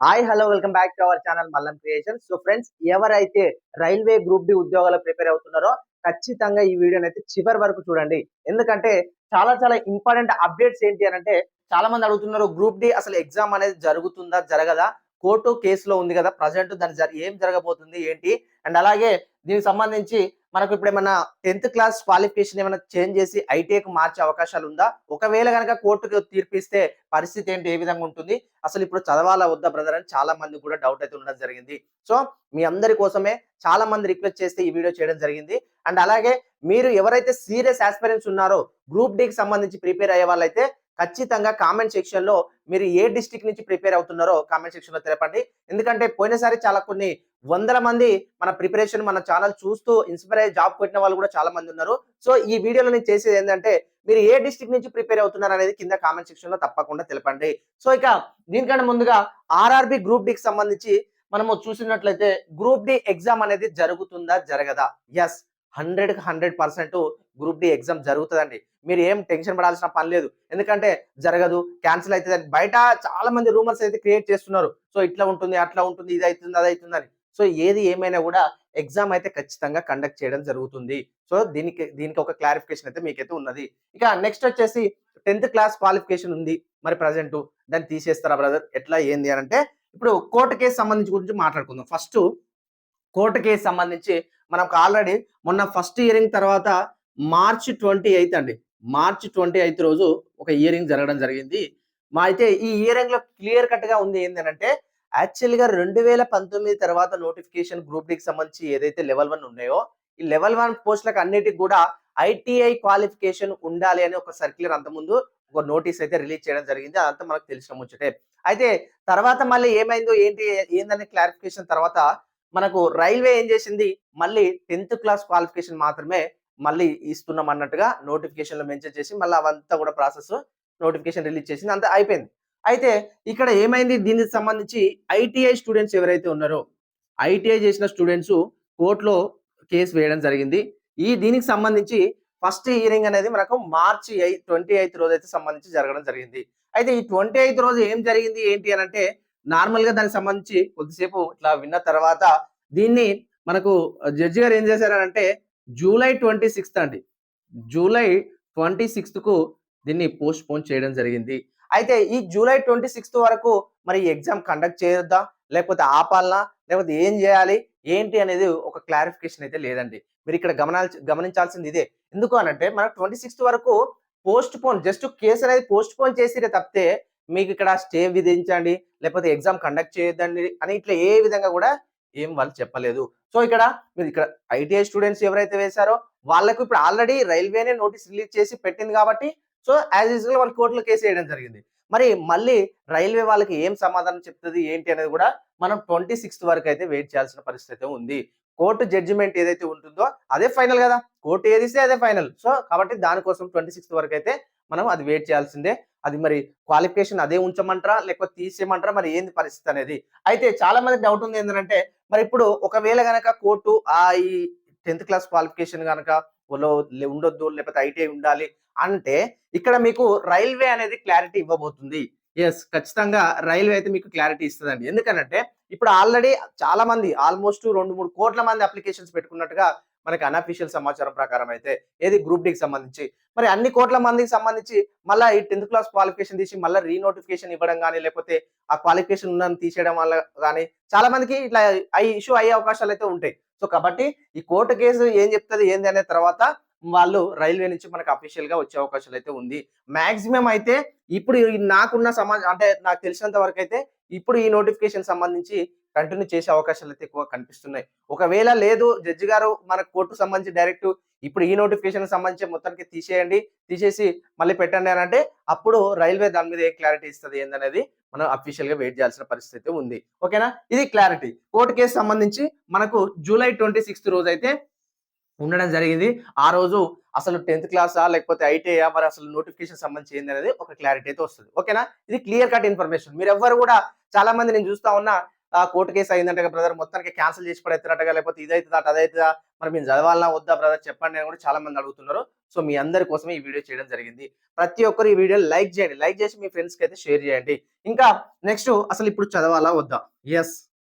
Hi hello welcome back to our channel Mallam creation. So friends, ఎవరైతే railway group D ఉద్యోగాలకు prepare అవుతున్నారో ఖచ్చితంగా ఈ వీడియోని అయితే చివరి వరకు చూడండి. ఎందుకంటే చాలా చాలా ఇంపార్టెంట్ అప్డేట్స్ ఏంటి అనంటే, చాలా మంది అడుగుతున్నారు గ్రూప్ డి అసలు ఎగ్జామ్ అనేది జరుగుతుందా? జరగదా? కోర్టు కేసులో ఉంది కదా! ప్రెజెంట్ ఏం జరగబోతుంది? ఏంటి? అండ్ అలాగే దీనికి సంబంధించి మనకు ఇప్పుడేమన్నా 10థ్ క్లాస్ క్వాలిఫికేషన్ ఏమైనా చేంజ్ చేసి ఐటీఐకి మార్చే అవకాశాలుందా? ఒకవేళ గనక కోర్టుకి తీర్పిస్తే పరిస్థితి ఏంటి? ఏ విధంగా ఉంటుంది? అసలు ఇప్పుడు చదవాలా వద్దా బ్రదర్ అని చాలా మంది కూడా డౌట్ అయితే ఉండడం జరిగింది. సో మీ అందరి కోసమే చాలా మంది రిక్వెస్ట్ చేస్తే ఈ వీడియో చేయడం జరిగింది. అండ్ అలాగే మీరు ఎవరైతే సీరియస్ ఆస్పిరెంట్స్ ఉన్నారో గ్రూప్ డికి సంబంధించి ప్రిపేర్ అయ్యే వాళ్ళైతే ఖచ్చితంగా కామెంట్ సెక్షన్ లో మీరు ఏ డిస్ట్రిక్ట్ నుంచి ప్రిపేర్ అవుతున్నారో కామెంట్ సెక్షన్ లో తెలపండి. ఎందుకంటే పోయినసారి చాలా కొన్ని వందల మంది మన ప్రిపరేషన్ మన ఛానల్ చూస్తూ ఇన్స్పైర్ అయ్యి జాబ్ కొట్టిన వాళ్ళు కూడా చాలా మంది ఉన్నారు. సో ఈ వీడియోలో నేను చేసేది ఏంటంటే, మీరు ఏ డిస్ట్రిక్ట్ నుంచి ప్రిపేర్ అవుతున్నారు అనేది కింద కామెంట్ సెక్షన్ లో తప్పకుండా తెలపండి. సో ఇక దీనికంటే ముందుగా ఆర్ఆర్బి గ్రూప్ డికి సంబంధించి మనము చూసినట్లయితే గ్రూప్ డి ఎగ్జామ్ అనేది జరుగుతుందా? జరగదా? ఎస్, 100కి 100% గ్రూప్ డి ఎగ్జామ్ జరుగుతుందండి. మీరు ఏం టెన్షన్ పడాల్సిన పని లేదు. ఎందుకంటే జరగదు, క్యాన్సిల్ అవుతుంది బయట చాలా మంది రూమర్స్ అయితే క్రియేట్ చేస్తున్నారు. సో ఇట్లా ఉంటుంది, అట్లా ఉంటుంది, ఇది అవుతుంది, అది అవుతుంది అని. సో ఏది ఏమైనా కూడా ఎగ్జామ్ అయితే ఖచ్చితంగా కండక్ట్ చేయడం జరుగుతుంది. సో దీనికి దీనికి ఒక క్లారిఫికేషన్ అయితే మీకైతే ఉన్నది. ఇక నెక్స్ట్ వచ్చేసి 10థ్ క్లాస్ క్వాలిఫికేషన్ ఉంది మరి ప్రజెంట్, దాన్ని తీసేస్తారా బ్రదర్? ఎట్లా ఏంది అని అంటే, ఇప్పుడు కోర్టు కేసు సంబంధించి గురించి మాట్లాడుకుందాం. ఫస్ట్ కోర్టు కేసు సంబంధించి మనకు ఆల్రెడీ మొన్న ఫస్ట్ హియరింగ్ తర్వాత మార్చ్ 28 అండి. మార్చ్ 28 రోజు ఒక హియరింగ్ జరగడం జరిగింది. అయితే ఈ హియరింగ్ లో క్లియర్ కట్ గా ఉంది ఏంటంటే, యాక్చువల్ గా 2019 తర్వాత నోటిఫికేషన్ గ్రూప్ డికి సంబంధించి ఏదైతే లెవెల్ 1 ఉన్నాయో, ఈ లెవెల్ 1 పోస్టులకు అన్నిటికి కూడా ఐటీఐ క్వాలిఫికేషన్ ఉండాలి అని ఒక సర్క్యులర్ అంతకుముందు ఒక నోటీస్ అయితే రిలీజ్ చేయడం జరిగింది. అదంతా మనకు తెలిసిన ముచ్చటే. అయితే తర్వాత మళ్ళీ ఏమైందో ఏంటి ఏందనే క్లారిఫికేషన్ తర్వాత మనకు రైల్వే ఏం చేసింది, మళ్ళీ 10థ్ క్లాస్ క్వాలిఫికేషన్ మాత్రమే మళ్ళీ ఇస్తున్నాం అన్నట్టుగా నోటిఫికేషన్ లో మెన్షన్ చేసి మళ్ళీ అవంతా కూడా ప్రాసెస్ నోటిఫికేషన్ రిలీజ్ చేసింది, అంతా అయిపోయింది. అయితే ఇక్కడ ఏమైంది, దీనికి సంబంధించి ఐటీఐ స్టూడెంట్స్ ఎవరైతే ఉన్నారో ఐటీఐ చేసిన స్టూడెంట్స్ కోర్టులో కేసు వేయడం జరిగింది. దీనికి సంబంధించి ఫస్ట్ హియరింగ్ అనేది మనకు మార్చి 28 రోజు అయితే సంబంధించి జరగడం జరిగింది. అయితే ఈ 28 రోజు ఏం జరిగింది ఏంటి అని అంటే, నార్మల్ గా దానికి సంబంధించి కొద్దిసేపు ఇట్లా విన్న తర్వాత దీన్ని మనకు జడ్జి గారు ఏం చేశారంటే, జూలై 26 అండి, జూలై 26 కు దీన్ని పోస్ట్ పోన్ చేయడం జరిగింది. అయితే ఈ జూలై 26 వరకు మరి ఎగ్జామ్ కండక్ట్ చేయొద్దా, లేకపోతే ఆపాలనా, లేకపోతే ఏం చేయాలి ఏంటి అనేది ఒక క్లారిఫికేషన్ అయితే లేదండి. మీరు ఇక్కడ గమనించాల్సింది ఇదే. ఎందుకు అనంటే మనకు 26 వరకు పోస్ట్ పోన్, జస్ట్ కేసు అనేది పోస్ట్ పోన్ చేసిరే తప్పితే మీకు ఇక్కడ స్టే విధించండి, లేకపోతే ఎగ్జామ్ కండక్ట్ చేయొద్దండి అని ఇట్లా ఏ విధంగా కూడా ఏం వాళ్ళు చెప్పలేదు. సో ఇక్కడ మీరు ఇక్కడ ఐటీఐ స్టూడెంట్స్ ఎవరైతే వేశారో వాళ్ళకు ఇప్పుడు ఆల్రెడీ రైల్వేనే నోటీస్ రిలీజ్ చేసి పెట్టింది కాబట్టి, సో యాజ్ యూజువల్ వాళ్ళు కోర్టులో కేసు వేయడం జరిగింది. మరి మళ్ళీ రైల్వే వాళ్ళకి ఏం సమాధానం చెప్తుంది ఏంటి అనేది కూడా మనం 26 వరకు అయితే వెయిట్ చేయాల్సిన పరిస్థితి ఉంది. కోర్టు జడ్జిమెంట్ ఏదైతే ఉంటుందో అదే ఫైనల్ కదా, కోర్టు ఏది ఇస్తే అదే ఫైనల్. సో కాబట్టి దానికోసం 26 వరకు అయితే మనం అది వెయిట్ చేయాల్సిందే. అది మరి క్వాలిఫికేషన్ అదే ఉంచమంటారా, లేకపోతే తీసేయమంటారా, మరి ఏంది పరిస్థితి అనేది. అయితే చాలా మందికి డౌట్ ఉంది ఏంటంటే, మరి ఇప్పుడు ఒకవేళ గనక కోర్టు ఈ 10థ్ క్లాస్ క్వాలిఫికేషన్ గనక ఉండొద్దు, లేకపోతే ఐటీఐ ఉండాలి అంటే, ఇక్కడ మీకు రైల్వే అనేది క్లారిటీ ఇవ్వబోతుంది. ఎస్, ఖచ్చితంగా రైల్వే అయితే మీకు క్లారిటీ ఇస్తుందండి. ఎందుకనంటే ఇప్పుడు ఆల్రెడీ చాలా మంది ఆల్మోస్ట్ 2-3 కోట్ల మంది అప్లికేషన్స్ పెట్టుకున్నట్టుగా మనకి అన్అఫీషియల్ సమాచారం ప్రకారం అయితే, ఏది గ్రూప్ డికి సంబంధించి. మరి అన్ని కోట్ల మందికి సంబంధించి మళ్ళీ ఈ 10థ్ క్లాస్ క్వాలిఫికేషన్ తీసి మళ్ళీ రీనోటిఫికేషన్ ఇవ్వడం కానీ, లేకపోతే ఆ క్వాలిఫికేషన్ ఉన్నది తీసేయడం వల్ల కానీ చాలా మందికి ఇట్లా ఇష్యూ అయ్యే అవకాశాలు అయితే ఉంటాయి. సో కాబట్టి ఈ కోర్టు కేసు ఏం చెప్తుంది ఏంది అనే తర్వాత వాళ్ళు రైల్వే నుంచి మనకు అఫీషియల్ గా వచ్చే అవకాశాలు అయితే ఉంది. మాక్సిమం అయితే ఇప్పుడు నాకున్న అంటే నాకు తెలిసినంత వరకు అయితే ఇప్పుడు ఈ నోటిఫికేషన్ సంబంధించి కంటిన్యూ చేసే అవకాశాలు అయితే ఎక్కువ కనిపిస్తున్నాయి. ఒకవేళ లేదు జడ్జి గారు మన కోర్టు సంబంధించి డైరెక్ట్ ఇప్పుడు ఈ నోటిఫికేషన్ సంబంధించి మొత్తానికి తీసేయండి, తీసేసి మళ్ళీ పెట్టండి అని అంటే, అప్పుడు రైల్వే దాని మీద ఏ క్లారిటీ ఇస్తుంది ఏందనేది మనం అఫీషియల్ గా వెయిట్ చేయాల్సిన పరిస్థితి ఉంది. ఓకేనా, ఇది క్లారిటీ. కోర్టు కేసు సంబంధించి మనకు జూలై 26 రోజు అయితే ఉండడం జరిగింది. ఆ రోజు అసలు 10థ్ క్లాసా లేకపోతే ఐటీఐయా, మరి అసలు నోటిఫికేషన్ సంబంధించి ఏంది అనేది ఒక క్లారిటీ అయితే వస్తుంది. ఓకేనా, ఇది క్లియర్ కట్ ఇన్ఫర్మేషన్. మీరు ఎవ్వరు కూడా చాలా మంది నేను చూస్తా ఉన్నా కోర్టు కేసు అయిందంటే బ్రదర్ మొత్తానికి క్యాన్సిల్ చేసి పడేస్తారటగా, లేకపోతే ఇదైతుందా అదైతుందా, మరి మేము చదవాలన్నా వద్దా బ్రదర్ చెప్పండి అని కూడా చాలా మంది అడుగుతున్నారు. సో మీ అందరి కోసమే ఈ వీడియో చేయడం జరిగింది. ప్రతి ఒక్కరు ఈ వీడియో లైక్ చేయండి. లైక్ చేసి మీ ఫ్రెండ్స్‌కి అయితే షేర్ చేయండి. ఇంకా నెక్స్ట్ అసలు ఇప్పుడు చదవాలా వద్దా? యెస్.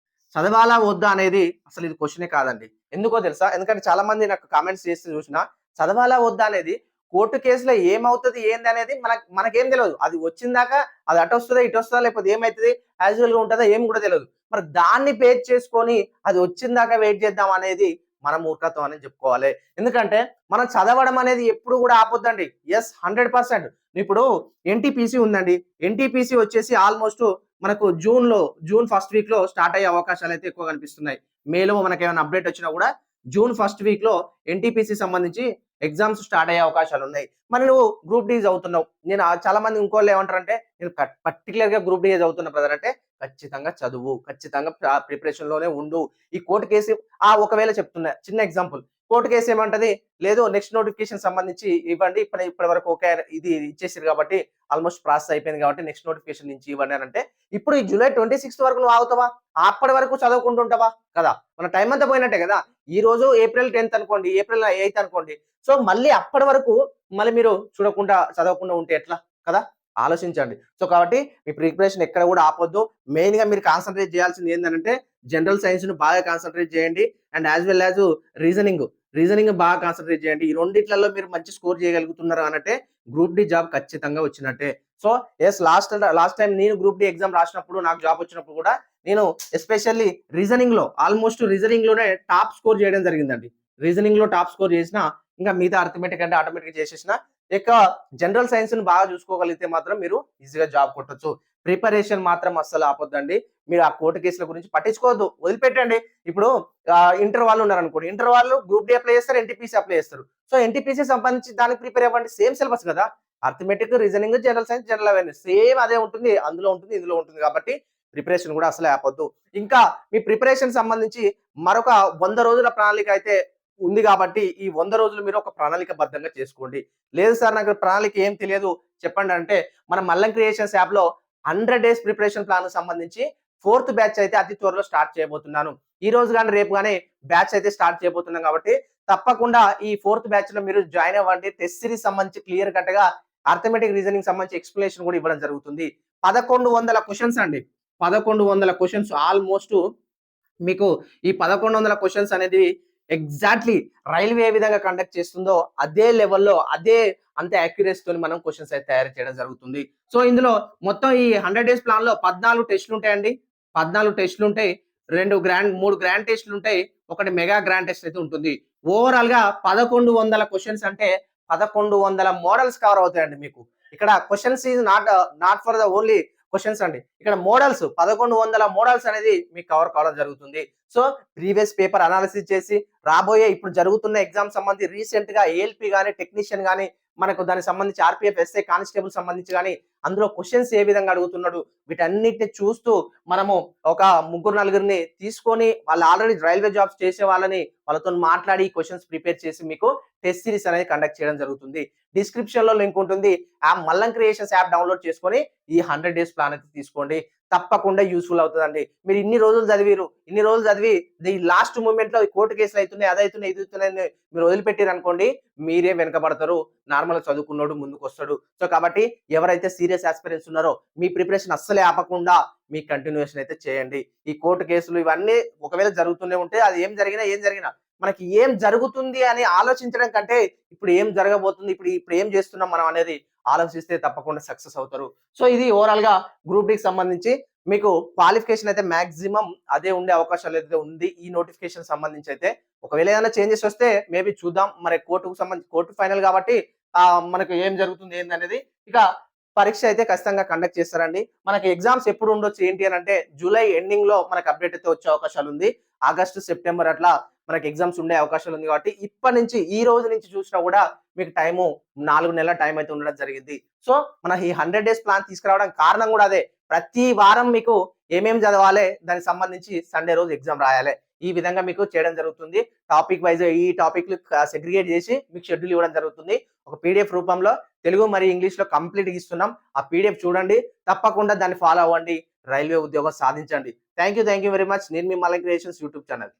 చదవాలా వద్దా అనేది అసలు ఇది క్వెషనే కాదండి. ఎందుకో తెలుసా? ఎందుకంటే చాలా మంది నాకు కామెంట్స్ చేస్తే చూసినా చదవాలా వద్దా అనేది కోర్టు కేస్‌లో ఏమవుతది ఏందనేది మనకేం తెలవదు. అది వచ్చిందాకా అది అటొస్తదా, ఇటొస్తదా లేకపోతే ఏమైతది? యాజ్ యూజువల్‌గా ఉంటదా? ఏం కూడా తెలవదు. మరి దాన్ని బేస్ చేసుకొని అది వచ్చిందాకా వెయిట్ చేద్దాం అనేది మన మూర్ఖత్వం అని చెప్పుకోవాలి. ఎందుకంటే మనం చదవడం అనేది ఎప్పుడు కూడా ఆపొద్దండి. యెస్ 100%. ఇప్పుడు ఎన్‌టీపీసీ ఉందండి. ఎన్‌టీపీసీ వచ్చేసి ఆల్‌మోస్ట్ మనకు జూన్ ఫస్ట్ వీక్‌లో స్టార్ట్ అయ్యే అవకాశాలైతే ఎక్కువ కనిపిస్తున్నాయి. మేలో మనకేమైనా అప్‌డేట్ వచ్చినా కూడా జూన్ ఫస్ట్ వీక్‌లో ఎన్‌టీపీసీ సంబంధించి ఎగ్జామ్స్ స్టార్ట్ అయ్యే అవకాశాలున్నాయి. మరి నువ్వు గ్రూప్ డి చదువుతున్నావు. చాలా మంది ఇంకోళ్ళు ఏమంటారంటే నేను పర్టిక్యులర్‌గా గ్రూప్ డి చదువుతున్నా బ్రదర్ అంటే ఖచ్చితంగా చదువు. ఖచ్చితంగా ప్రిపరేషన్‌లోనే ఉండు. ఈ కోర్ట్ కేసు ఒకవేళ చెప్తున్నా చిన్న ఎగ్జాంపుల్. కోర్ట్ కేస్ ఏమంటది? లేదు నెక్స్ట్ నోటిఫికేషన్ సంబంధించి ఇవ్వండి. ఇప్పటి వరకు ఓకే ఇది ఇచ్చేసిర్రు కాబట్టి ఆల్‌మోస్ట్ ప్రాసెస్ అయిపోయింది కాబట్టి నెక్స్ట్ నోటిఫికేషన్ నుంచి ఇవ్వండి అనంటే, ఇప్పుడు ఈ జూలై 26థ్ వరకు నువ్వు ఆగుతావా? అప్పటి వరకు చదువుకుంటూ ఉంటావా? కదా! మన టైం అంతా పోయినట్టే కదా! ఈ రోజు ఏప్రిల్ 10థ్ అనుకోండి. ఏప్రిల్ 8థ్ అనుకోండి. సో మళ్ళీ అప్పటి వరకు మళ్ళీ మీరు చూడకుండా చదవకుండా ఉంటే ఎట్లా? కదా! ఆలోచించండి. సో కాబట్టి మీ ప్రిపరేషన్ ఎక్కడ కూడా ఆపొద్దు. మెయిన్‌గా మీరు కాన్సంట్రేట్ చేయాల్సింది ఏందనంటే జనరల్ సైన్స్‌ని బాగా కాన్సంట్రేట్ చేయండి. And as well as reasoning. Reasoning బాగా కాన్సంట్రేట్ చేయండి. ఈ రెండిట్లలో మీరు మంచి స్కోర్ చేయగలుగుతున్నారు అనంటే గ్రూప్ డి జాబ్ ఖచ్చితంగా వచ్చినట్టే. సో యెస్ లాస్ట్ టైమ్ నేను గ్రూప్ డి ఎగ్జామ్ రాసినప్పుడు నాకు జాబ్ వచ్చినప్పుడు కూడా నేను ఎస్పెషల్లీ రీజనింగ్‌లోనే టాప్ స్కోర్ చేయడం జరిగిందండి. రీజనింగ్‌లో టాప్ స్కోర్ చేసిన ఇంకా మిగతా అర్థమెటిక్ అంటే ఆటోమేటిక్‌గా చేసేసిన. ఇక జనరల్ సైన్స్‌ని బాగా చూసుకోగలిగితే మాత్రం మీరు ఈజీగా జాబ్ కొట్టొచ్చు. ప్రిపరేషన్ మాత్రం అస్సలు ఆపొద్దండి. మీరు ఆ కోర్టు కేసుల గురించి పట్టించుకోవద్దు. వదిలిపెట్టండి. ఇప్పుడు ఇంటర్ వాళ్ళు ఉన్నారనుకోండి. ఇంటర్ వాళ్ళు గ్రూప్ డి అప్లై చేస్తారు. ఎన్‌టీపీసీ అప్లై చేస్తారు. సో ఎన్‌టీపీసీ సంబంధించి దానికి ప్రిపేర్ అవ్వండి. సేమ్ సిలబస్ కదా! Arithmetic, reasoning, general science, general awareness same అదే ఉంటుంది. అందులో ఉంటుంది, ఇందులో ఉంటుంది కాబట్టి ప్రిపరేషన్ కూడా అసలే ఆపొద్దు. ఇంకా మీ ప్రిపరేషన్ సంబంధించి మరొక 100 రోజుల ప్రణాళిక అయితే ఉంది కాబట్టి ఈ 100 రోజులు మీరు ఒక ప్రణాళికబద్ధంగా చేసుకోండి. లేదు సార్ నాకు ప్రణాళిక ఏం తెలియదు చెప్పండి అంటే మన మల్లం క్రియేషన్స్ యాప్‌లో 100 డేస్ ప్రిపరేషన్ ప్లాన్‌కి సంబంధించి 4థ్ బ్యాచ్ అయితే అతి త్వరలో స్టార్ట్ చేయబోతున్నాను. ఈ రోజు గాని రేపు గాని బ్యాచ్ అయితే స్టార్ట్ చేయబోతున్నాం కాబట్టి తప్పకుండా ఈ 4థ్ బ్యాచ్‌లో మీరు జాయిన్ అవ్వండి. టెస్ట్ సిరీస్ సంబంధించి క్లియర్ కట్‌గా అర్థమెటిక్ రీజనింగ్ సంబంధించి ఎక్స్‌ప్లనేషన్ కూడా ఇవ్వడం జరుగుతుంది. 1100 క్వెషన్స్ అండి. 1100 క్వెషన్స్ ఆల్‌మోస్ట్ మీకు ఈ 1100 క్వెషన్స్ అనేది ఎగ్జాక్ట్‌లీ రైల్వే ఏ విధంగా కండక్ట్ చేస్తుందో అదే లెవెల్‌లో అంతే యాక్యురసీతోని మనం క్వెషన్స్ అయితే తయారు చేయడం జరుగుతుంది. సో ఇందులో మొత్తం ఈ 100 డేస్ ప్లాన్‌లో 14 టెస్ట్‌లు ఉంటాయండి. 14 టెస్ట్‌లు ఉంటాయి. 3 గ్రాండ్ టెస్ట్‌లు ఉంటాయి. ఒకటి మెగా గ్రాండ్ టెస్ట్ అయితే ఉంటుంది. ఓవరాల్‌గా 1100 క్వెషన్స్ అంటే 1100 మోడల్స్ కవర్ అవుతాయండి మీకు. ఇక్కడ questions is not for the only questions అండి. ఇక్కడ మోడల్స్ 1100 మోడల్స్ అనేది మీకు కవర్ కావడం జరుగుతుంది. సో ప్రీవియస్ పేపర్ అనాలిసిస్ చేసి రాబోయే ఇప్పుడు జరుగుతున్న ఎగ్జామ్ సంబంధించి రీసెంట్‌గా ఏఎల్‌పీ గాని, టెక్నీషియన్ గాని మనకు దానికి సంబంధించి ఆర్‌పీఎఫ్, ఎస్ఐ కానిస్టేబుల్ సంబంధించి గాని అందులో క్వెషన్స్ ఏ విధంగా అడుగుతున్నాడు వీటన్నిటిని చూస్తూ మనము ఒక ముగ్గురు నలుగురిని తీసుకొని వాళ్ళు ఆల్రెడీ రైల్వే జాబ్స్ చేసే వాళ్ళతోని మాట్లాడి క్వెషన్స్ ప్రిపేర్ చేసి మీకు టెస్ట్ సిరీస్ అనేది కండక్ట్ చేయడం జరుగుతుంది. డిస్క్రిప్షన్‌లో లింక్ ఉంటుంది. మల్లం క్రియేషన్స్ యాప్ డౌన్‌లోడ్ చేసుకొని ఈ 100 డేస్ ప్లాన్ అయితే తీసుకోండి. తప్పకుండా యూజ్‌ఫుల్ అవుతదండి. మీరు ఇన్ని రోజులు చదివి ఈ లాస్ట్ మూమెంట్‌లో కోర్ట్ కేసులు అయితున్నాయి, అదైతున్నాయి, ఇదైతున్నాయి మీరు వదిలిపెట్టిరనుకోండి మీరే వెనకబడతారు. నార్మల్‌గా చదువుకున్నోడు ముందుకొస్తాడు. సో కాబట్టి ఎవరైతే సీరియస్ యాస్పిరెంట్స్ ఉన్నారో మీ ప్రిపరేషన్ అస్సలే ఆపకుండా మీ కంటిన్యూయేషన్ అయితే చేయండి. ఈ కోర్ట్ కేసులు ఇవన్నీ ఒకవేళ జరుగుతూనే ఉంటే అది ఏం జరిగినా మనకి ఏం జరుగుతుంది అని ఆలోచించడం కంటే ఇప్పుడు ఏం జరగబోతుంది, ఇప్పుడు ఏం చేస్తున్నాం మనం అనేది ఆలోచిస్తే తప్పకుండా సక్సెస్ అవుతారు. సో ఇది ఓవరాల్‌గా గ్రూప్ డికి సంబంధించి మీకు క్వాలిఫికేషన్ అయితే మాక్సిమం అదే ఉండే అవకాశాలు అయితే ఉంది. ఈ నోటిఫికేషన్ సంబంధించి అయితే ఒకవేళ ఏదైనా చేంజెస్ వస్తే మేబీ చూద్దాం. మరి కోర్టు ఫైనల్ కాబట్టి మనకు ఏం జరుగుతుంది ఏందనేది. ఇక పరీక్ష అయితే ఖచ్చితంగా కండక్ట్ చేస్తారండి. మనకి ఎగ్జామ్స్ ఎప్పుడు ఉండొచ్చు ఏంటి అనంటే జూలై ఎండింగ్‌లో మనకు అప్డేట్ అయితే వచ్చే అవకాశాలు ఉంది. ఆగస్టు, సెప్టెంబర్ అట్లా మనకి ఎగ్జామ్స్ ఉండే అవకాశాలు ఉంది కాబట్టి ఇప్పటి నుంచి ఈ రోజు నుంచి చూసినా కూడా మీకు 4 నెలల టైం అయితే ఉండడం జరిగింది. సో మన ఈ 100 డేస్ ప్లాన్ తీసుకురావడానికి కారణం కూడా అదే. ప్రతి వారం మీకు ఏమేం చదవాలి దానికి సంబంధించి సండే రోజు ఎగ్జామ్ రాయాలి. ఈ విధంగా మీకు చేయడం జరుగుతుంది. టాపిక్ వైస్ ఈ టాపిక్‌లు సెగ్రిగేట్ చేసి మీకు షెడ్యూల్ ఇవ్వడం జరుగుతుంది. ఒక పీడీఎఫ్ రూపంలో తెలుగు మరియు ఇంగ్లీష్‌లో కంప్లీట్‌గా ఇస్తున్నాం. ఆ పీడీఎఫ్ చూడండి. తప్పకుండా దాన్ని ఫాలో అవ్వండి. రైల్వే ఉద్యోగం సాధించండి. Thank you very much. నేను మీ మలై క్రియేషన్స్ యూట్యూబ్ ఛానల్.